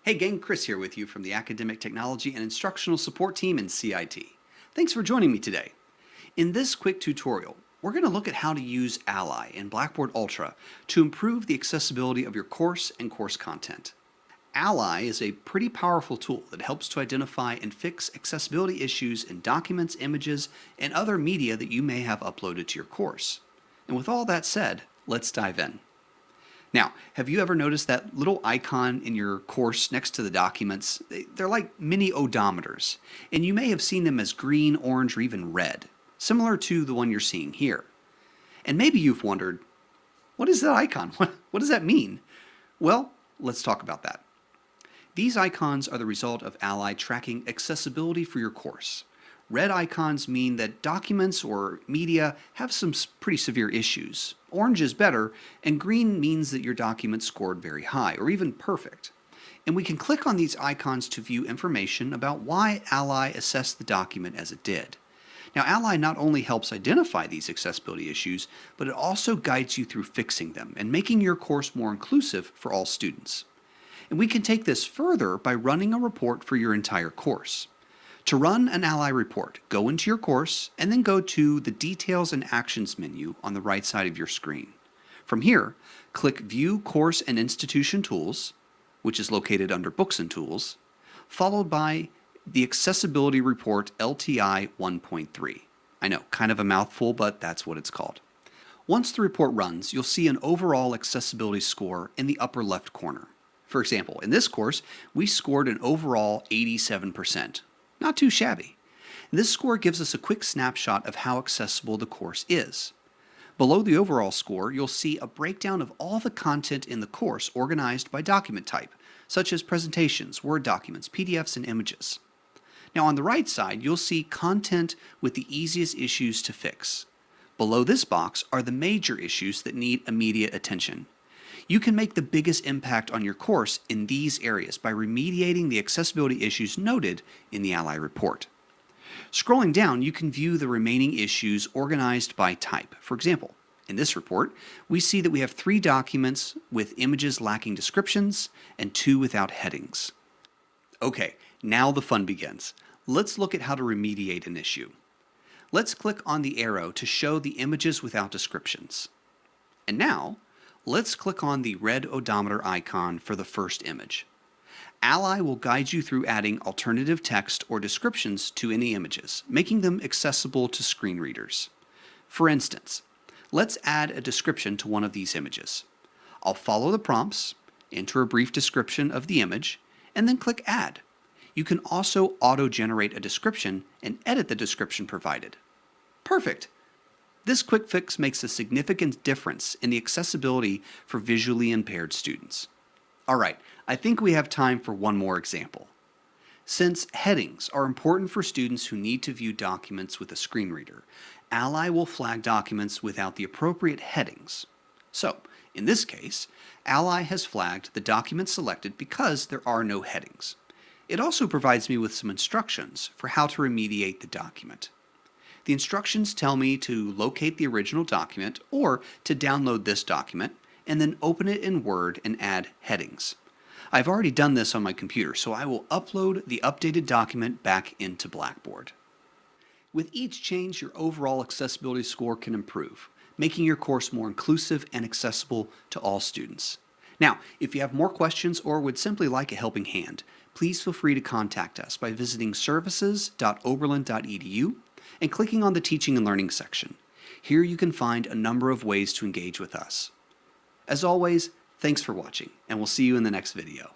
Hey gang, Chris here with you from the Academic Technology and Instructional Support Team in CIT. Thanks for joining me today. In this quick tutorial, we're going to look at how to use Ally in Blackboard Ultra to improve the accessibility of your course and course content. Ally is a pretty powerful tool that helps to identify and fix accessibility issues in documents, images, and other media that you may have uploaded to your course. And with all that said, let's dive in. Now, have you ever noticed that little icon in your course next to the documents? They're like mini odometers, and you may have seen them as green, orange, or even red, similar to the one you're seeing here. And maybe you've wondered, what is that icon? What does that mean? Well, let's talk about that. These icons are the result of Ally tracking accessibility for your course. Red icons mean that documents or media have some pretty severe issues. Orange is better, and green means that your document scored very high, or even perfect. And we can click on these icons to view information about why Ally assessed the document as it did. Now, Ally not only helps identify these accessibility issues, but it also guides you through fixing them and making your course more inclusive for all students. And we can take this further by running a report for your entire course. To run an Ally report, go into your course and then go to the Details and Actions menu on the right side of your screen. From here, click View Course and Institution Tools, which is located under Books and Tools, followed by the Accessibility Report LTI 1.3. I know, kind of a mouthful, but that's what it's called. Once the report runs, you'll see an overall accessibility score in the upper left corner. For example, in this course, we scored an overall 87%. Not too shabby. This score gives us a quick snapshot of how accessible the course is. Below the overall score, you'll see a breakdown of all the content in the course organized by document type, such as presentations, Word documents, PDFs, and images. Now on the right side, you'll see content with the easiest issues to fix. Below this box are the major issues that need immediate attention. You can make the biggest impact on your course in these areas by remediating the accessibility issues noted in the Ally report. Scrolling down, you can view the remaining issues organized by type. For example, in this report, we see that we have 3 documents with images lacking descriptions and 2 without headings. Okay, now the fun begins. Let's look at how to remediate an issue. Let's click on the arrow to show the images without descriptions. And now, let's click on the red odometer icon for the first image. Ally will guide you through adding alternative text or descriptions to any images, making them accessible to screen readers. For instance, let's add a description to one of these images. I'll follow the prompts, enter a brief description of the image, and then click Add. You can also auto-generate a description and edit the description provided. Perfect! This quick fix makes a significant difference in the accessibility for visually impaired students. Alright, I think we have time for one more example. Since headings are important for students who need to view documents with a screen reader, Ally will flag documents without the appropriate headings. So, in this case, Ally has flagged the document selected because there are no headings. It also provides me with some instructions for how to remediate the document. The instructions tell me to locate the original document or to download this document and then open it in Word and add headings. I've already done this on my computer, so I will upload the updated document back into Blackboard. With each change, your overall accessibility score can improve, making your course more inclusive and accessible to all students. Now, if you have more questions or would simply like a helping hand, please feel free to contact us by visiting services.oberlin.edu and clicking on the Teaching and Learning section. Here you can find a number of ways to engage with us. As always, thanks for watching, and we'll see you in the next video.